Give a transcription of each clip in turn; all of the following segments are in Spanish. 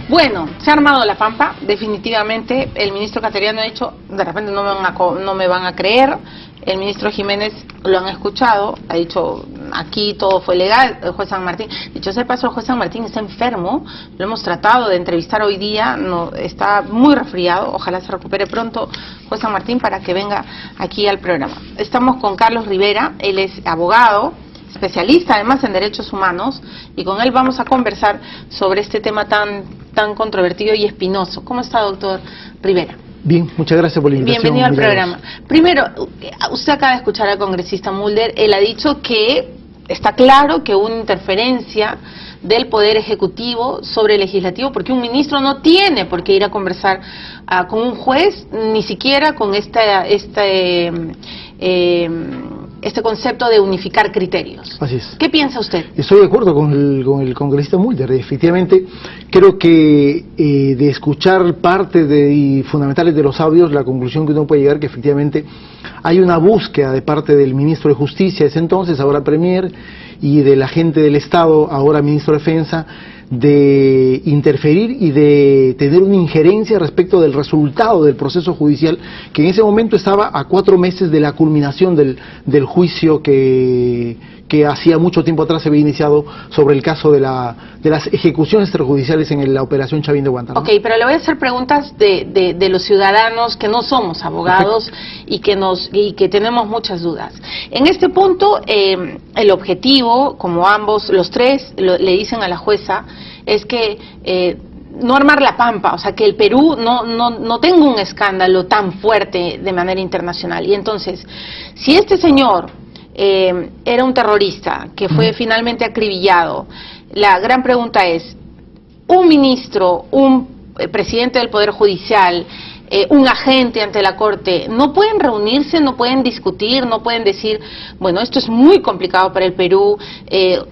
Bueno, se ha armado la pampa, definitivamente. El ministro Cateriano ha dicho, de repente no me van a creer. El ministro Jiménez lo han escuchado, ha dicho, aquí todo fue legal. El juez San Martín, dicho sea de paso, el juez San Martín está enfermo, lo hemos tratado de entrevistar hoy día, no, está muy resfriado, ojalá se recupere pronto juez San Martín para que venga aquí al programa. Estamos con Carlos Rivera, él es abogado, especialista además en derechos humanos, y con él vamos a conversar sobre este tema tan controvertido y espinoso. ¿Cómo está, doctor Rivera? Bien, muchas gracias por la invitación. Bienvenido al programa. Primero, usted acaba de escuchar al congresista Mulder, él ha dicho que está claro que hubo una interferencia del Poder Ejecutivo sobre el Legislativo, porque un ministro no tiene por qué ir a conversar con un juez, ni siquiera con este concepto de unificar criterios. Así es. ¿Qué piensa usted? Estoy de acuerdo con el congresista Mulder. Efectivamente, creo que de escuchar parte y fundamentales de los audios, la conclusión que uno puede llegar que efectivamente hay una búsqueda de parte del ministro de Justicia, ese entonces, ahora Premier, y del agente del Estado, ahora ministro de Defensa, de interferir y de tener una injerencia respecto del resultado del proceso judicial, que en ese momento estaba a 4 meses de la culminación del juicio que hacía mucho tiempo atrás se había iniciado sobre el caso de las ejecuciones extrajudiciales en la operación Chavín de Guantánamo. Ok, pero le voy a hacer preguntas de los ciudadanos que no somos abogados y que tenemos muchas dudas. En este punto, el objetivo, como ambos, los tres, le dicen a la jueza, es que no armar la pampa, o sea, que el Perú no tenga un escándalo tan fuerte de manera internacional. Y entonces, si este señor era un terrorista que fue finalmente acribillado, la gran pregunta es, un ministro, un presidente del Poder Judicial, un agente ante la Corte, no pueden reunirse, no pueden discutir, no pueden decir, bueno, esto es muy complicado para el Perú,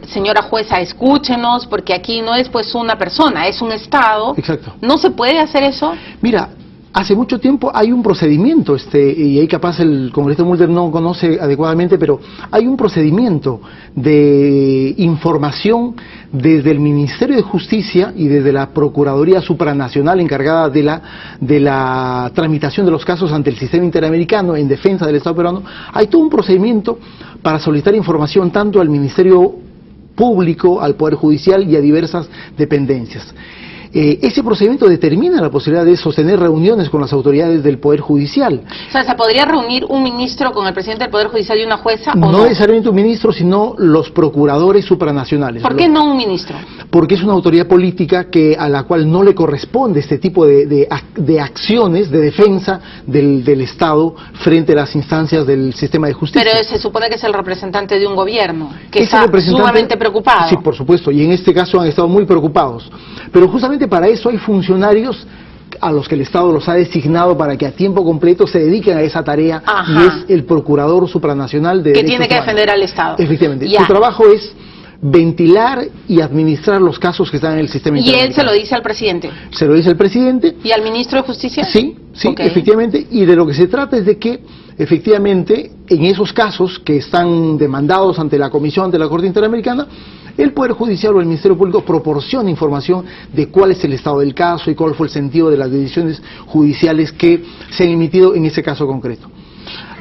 señora jueza, escúchenos, porque aquí no es pues una persona, es un Estado. Exacto. ¿No se puede hacer eso? Mira, hace mucho tiempo hay un procedimiento, y ahí capaz el congresista Mulder no conoce adecuadamente, pero hay un procedimiento de información desde el Ministerio de Justicia y desde la Procuraduría Supranacional encargada de la tramitación de los casos ante el sistema interamericano en defensa del Estado peruano. Hay todo un procedimiento para solicitar información tanto al Ministerio Público, al Poder Judicial y a diversas dependencias. Ese procedimiento determina la posibilidad de sostener reuniones con las autoridades del Poder Judicial. O sea, ¿se podría reunir un ministro con el presidente del Poder Judicial y una jueza? ¿O no necesariamente un ministro, sino los procuradores supranacionales. ¿Por qué no un ministro? Porque es una autoridad política a la cual no le corresponde este tipo de acciones de defensa del Estado frente a las instancias del sistema de justicia. Pero se supone que es el representante de un gobierno que está sumamente preocupado. Sí, por supuesto, y en este caso han estado muy preocupados. Pero justamente para eso hay funcionarios a los que el Estado los ha designado para que a tiempo completo se dediquen a esa tarea. Ajá. Y es el Procurador Supranacional de Derechos Humanos. Que tiene que defender al Estado. Efectivamente. Ya. Su trabajo es ventilar y administrar los casos que están en el sistema interamericano. ¿Y él se lo dice al presidente? Se lo dice al presidente. ¿Y al ministro de Justicia? Sí, okay. Efectivamente. Y de lo que se trata es de que, efectivamente, en esos casos que están demandados ante la Comisión de la Corte Interamericana, el Poder Judicial o el Ministerio Público proporciona información de cuál es el estado del caso y cuál fue el sentido de las decisiones judiciales que se han emitido en ese caso concreto.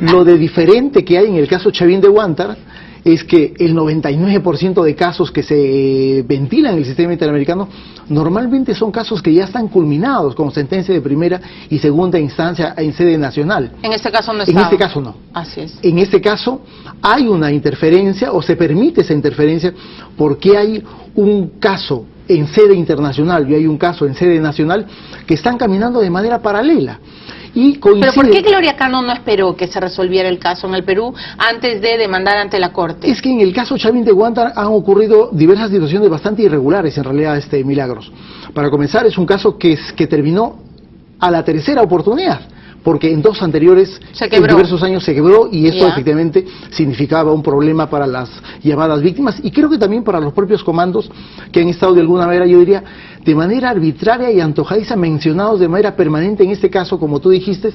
Lo de diferente que hay en el caso Chavín de Guantánamo es que el 99% de casos que se ventilan en el sistema interamericano normalmente son casos que ya están culminados con sentencia de primera y segunda instancia en sede nacional. En este caso no está. En este caso no. Así es. En este caso hay una interferencia o se permite esa interferencia porque hay un caso en sede internacional y hay un caso en sede nacional que están caminando de manera paralela. ¿Pero por qué Gloria Cano no esperó que se resolviera el caso en el Perú antes de demandar ante la Corte? Es que en el caso Chavín de Guantánamo han ocurrido diversas situaciones bastante irregulares, en realidad, Milagros. Para comenzar, es un caso que terminó a la tercera oportunidad, porque en dos anteriores, en diversos años se quebró, y esto efectivamente significaba un problema para las llamadas víctimas, y creo que también para los propios comandos que han estado de alguna manera, yo diría, de manera arbitraria y antojadiza, mencionados de manera permanente en este caso, como tú dijiste,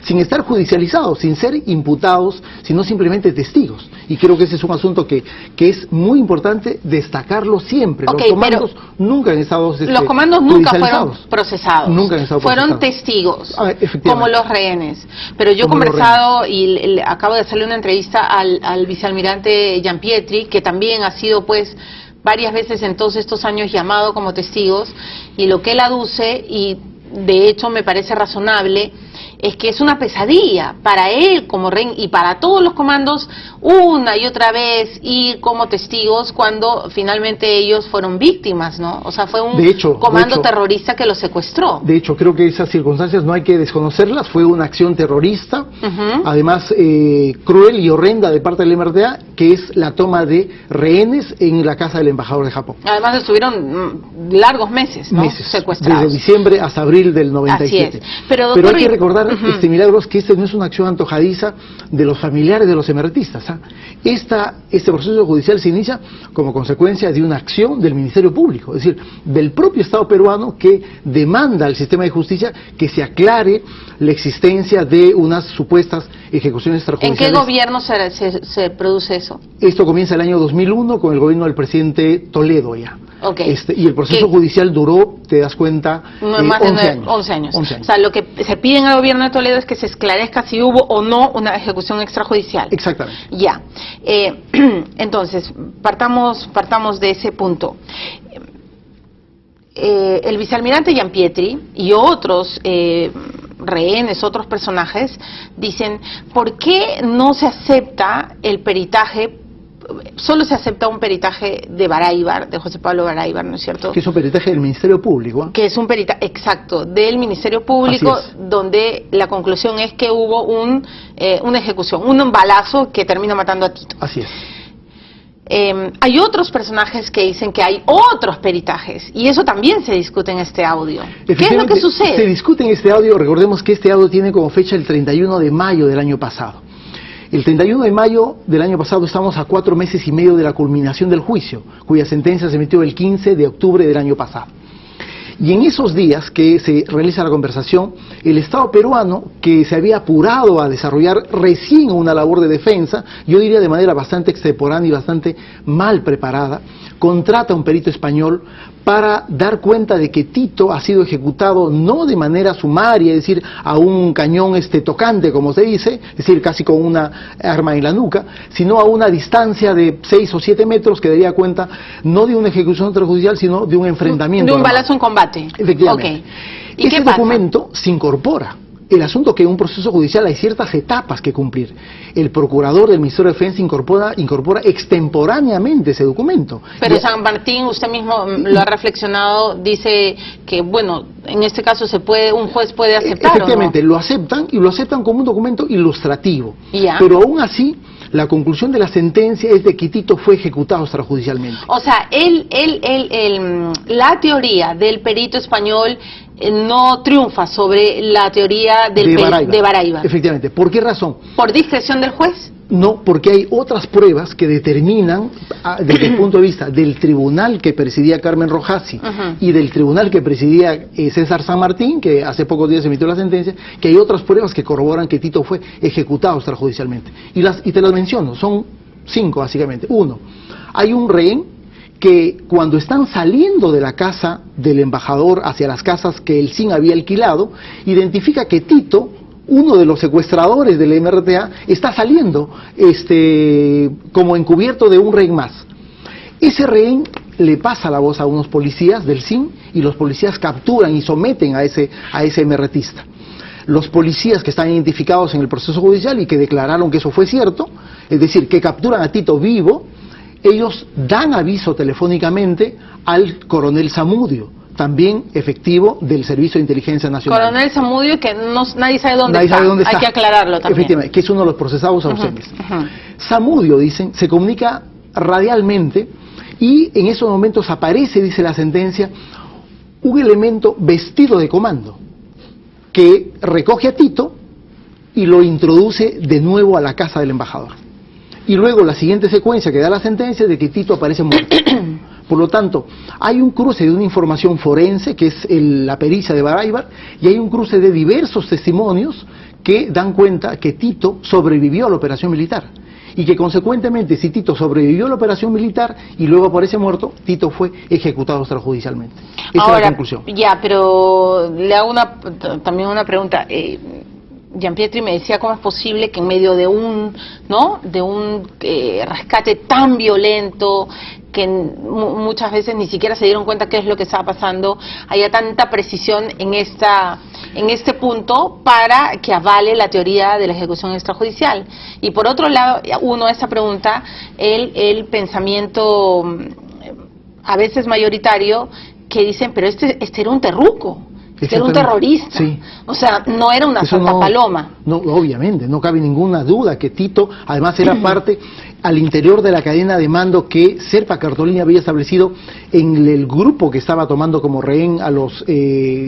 sin estar judicializados, sin ser imputados, sino simplemente testigos. Y creo que ese es un asunto que es muy importante destacarlo siempre. Los comandos nunca han estado los comandos nunca fueron procesados. Nunca han estado fueron testigos, como los rehenes. Pero yo he conversado y acabo de hacerle una entrevista al vicealmirante Giampietri, que también ha sido pues varias veces en todos estos años llamado como testigos, y lo que él aduce, y de hecho me parece razonable, es que es una pesadilla para él como rehén y para todos los comandos una y otra vez ir como testigos cuando finalmente ellos fueron víctimas, ¿no? O sea, fue un comando terrorista que los secuestró. De hecho, creo que esas circunstancias no hay que desconocerlas, fue una acción terrorista, además cruel y horrenda de parte del MRTA, que es la toma de rehenes en la casa del embajador de Japón. Además estuvieron largos meses, ¿no? Secuestrados. Desde diciembre hasta abril del 97. Así es. Pero hay que recordar, Milagros, que este no es una acción antojadiza de los familiares de los emertistas. Este proceso judicial se inicia como consecuencia de una acción del Ministerio Público, es decir, del propio Estado peruano, que demanda al sistema de justicia que se aclare la existencia de unas supuestas ejecuciones extrajudiciales. ¿En qué gobierno se produce eso? Esto comienza el año 2001 con el gobierno del presidente Toledo ya. Y el proceso judicial duró, te das cuenta, más de 11 años. O sea, lo que se pide en el gobierno de Toledo es que se esclarezca si hubo o no una ejecución extrajudicial. Exactamente. Ya. Entonces, partamos de ese punto. El vicealmirante Giampietri y otros rehenes, otros personajes, dicen, ¿por qué no se acepta el peritaje? Solo se acepta un peritaje de Baráibar, de José Pablo Baráibar, ¿no es cierto? Que es un peritaje del Ministerio Público. Que es un peritaje, exacto, del Ministerio Público, donde la conclusión es que hubo una ejecución, un balazo que termina matando a Tito. Así es. Hay otros personajes que dicen que hay otros peritajes, y eso también se discute en este audio. ¿Qué es lo que sucede? Se discute en este audio, recordemos que este audio tiene como fecha el 31 de mayo del año pasado. El 31 de mayo del año pasado estamos a 4 meses y medio de la culminación del juicio, cuya sentencia se emitió el 15 de octubre del año pasado. Y en esos días que se realiza la conversación, el Estado peruano, que se había apurado a desarrollar recién una labor de defensa, yo diría de manera bastante extemporánea y bastante mal preparada, contrata a un perito español para dar cuenta de que Tito ha sido ejecutado no de manera sumaria, es decir, a un cañón tocante, como se dice, es decir, casi con una arma en la nuca, sino a una distancia de 6 o 7 metros, que daría cuenta no de una ejecución extrajudicial, sino de un enfrentamiento. De un balazo en combate. Efectivamente. ¿Y ese documento se incorpora. El asunto que en un proceso judicial hay ciertas etapas que cumplir. El procurador del Ministerio de Defensa incorpora extemporáneamente ese documento. Pero San Martín, usted mismo lo ha reflexionado, dice que, bueno, en este caso un juez puede aceptar. Efectivamente, lo aceptan, y lo aceptan como un documento ilustrativo. Pero aún así, la conclusión de la sentencia es de que Tito fue ejecutado extrajudicialmente. O sea, la teoría del perito español no triunfa sobre la teoría de Baráibar. Efectivamente. ¿Por qué razón? ¿Por discreción del juez? No, porque hay otras pruebas que determinan, desde el punto de vista del tribunal que presidía Carmen Rojasi y del tribunal que presidía César San Martín, que hace pocos días emitió la sentencia, que hay otras pruebas que corroboran que Tito fue ejecutado extrajudicialmente. Y te las menciono, son 5 básicamente. 1, hay un rehén que cuando están saliendo de la casa del embajador hacia las casas que el SIN había alquilado, identifica que Tito, uno de los secuestradores del MRTA, está saliendo como encubierto de un rehén más. Ese rehén le pasa la voz a unos policías del SIN, y los policías capturan y someten a ese MRTista. Los policías que están identificados en el proceso judicial y que declararon que eso fue cierto, es decir, que capturan a Tito vivo, ellos dan aviso telefónicamente al coronel Zamudio, también efectivo del Servicio de Inteligencia Nacional. Coronel Zamudio, que nadie sabe dónde está. Hay que aclararlo también. Efectivamente, que es uno de los procesados ausentes. Zamudio, dicen, se comunica radialmente, y en esos momentos aparece, dice la sentencia, un elemento vestido de comando que recoge a Tito y lo introduce de nuevo a la casa del embajador. Y luego la siguiente secuencia que da la sentencia es de que Tito aparece muerto. Por lo tanto, hay un cruce de una información forense, que es la pericia de Baráibar, y hay un cruce de diversos testimonios que dan cuenta que Tito sobrevivió a la operación militar. Y que consecuentemente, si Tito sobrevivió a la operación militar y luego aparece muerto, Tito fue ejecutado extrajudicialmente. Esa es la conclusión. Ya, pero le hago también una pregunta. Gianpietri me decía cómo es posible que en medio de un rescate tan violento, que muchas veces ni siquiera se dieron cuenta qué es lo que estaba pasando, haya tanta precisión en este punto para que avale la teoría de la ejecución extrajudicial. Y por otro lado, uno a esa pregunta, el pensamiento a veces mayoritario, que dicen, pero este era un terruco. Era un terrorista, sí. O sea, no era una santa paloma. No, obviamente, no cabe ninguna duda que Tito, además era parte al interior de la cadena de mando que Serpa Cartolini había establecido en el grupo que estaba tomando como rehén a los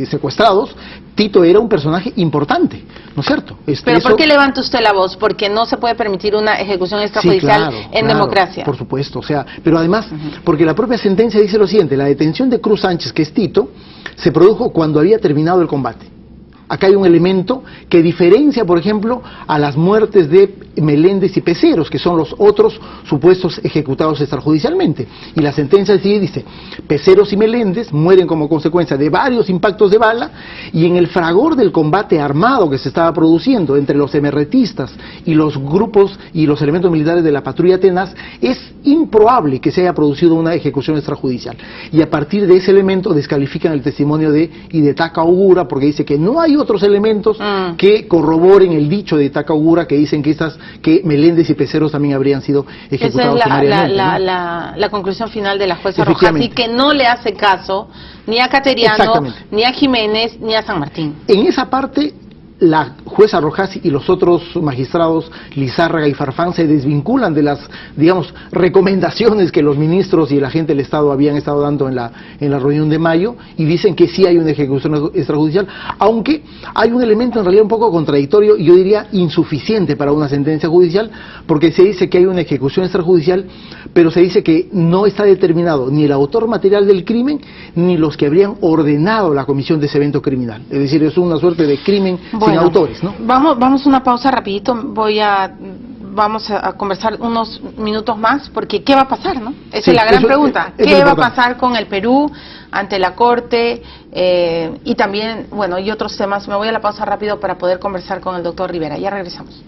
secuestrados. Tito era un personaje importante, ¿no es cierto? Pero ¿por qué levanta usted la voz? Porque no se puede permitir una ejecución extrajudicial en democracia. Por supuesto, o sea, pero además, porque la propia sentencia dice lo siguiente: la detención de Cruz Sánchez, que es Tito, se produjo cuando había terminado el combate. Acá hay un elemento que diferencia, por ejemplo, a las muertes de Meléndez y Peceros, que son los otros supuestos ejecutados extrajudicialmente. Y la sentencia sí dice: Peceros y Meléndez mueren como consecuencia de varios impactos de bala, y en el fragor del combate armado que se estaba produciendo entre los emerretistas y los grupos y los elementos militares de la patrulla Tenaz, es improbable que se haya producido una ejecución extrajudicial. Y a partir de ese elemento descalifican el testimonio de Hidetaka Ogura, porque dice que no hay otros elementos que corroboren el dicho de Hidetaka Ogura, que dicen que Meléndez y Peceros también habrían sido ejecutados sumariamente. Esa es la conclusión final de la jueza Rojas, y que no le hace caso ni a Cateriano, ni a Jiménez, ni a San Martín. En esa parte, la jueza Rojas y los otros magistrados Lizárraga y Farfán se desvinculan de las, digamos, recomendaciones que los ministros y la gente del Estado habían estado dando en la reunión de mayo, y dicen que sí hay una ejecución extrajudicial, aunque hay un elemento en realidad un poco contradictorio y yo diría insuficiente para una sentencia judicial, porque se dice que hay una ejecución extrajudicial, pero se dice que no está determinado ni el autor material del crimen ni los que habrían ordenado la comisión de ese evento criminal. Es decir, es una suerte de crimen sin autores, ¿no? Vamos a una pausa rapidito. Vamos a conversar unos minutos más, porque ¿qué va a pasar, no? Esa es la gran pregunta. ¿Qué va a pasar con el Perú ante la Corte? Y también, bueno, y otros temas. Me voy a la pausa rápido para poder conversar con el doctor Rivera. Ya regresamos.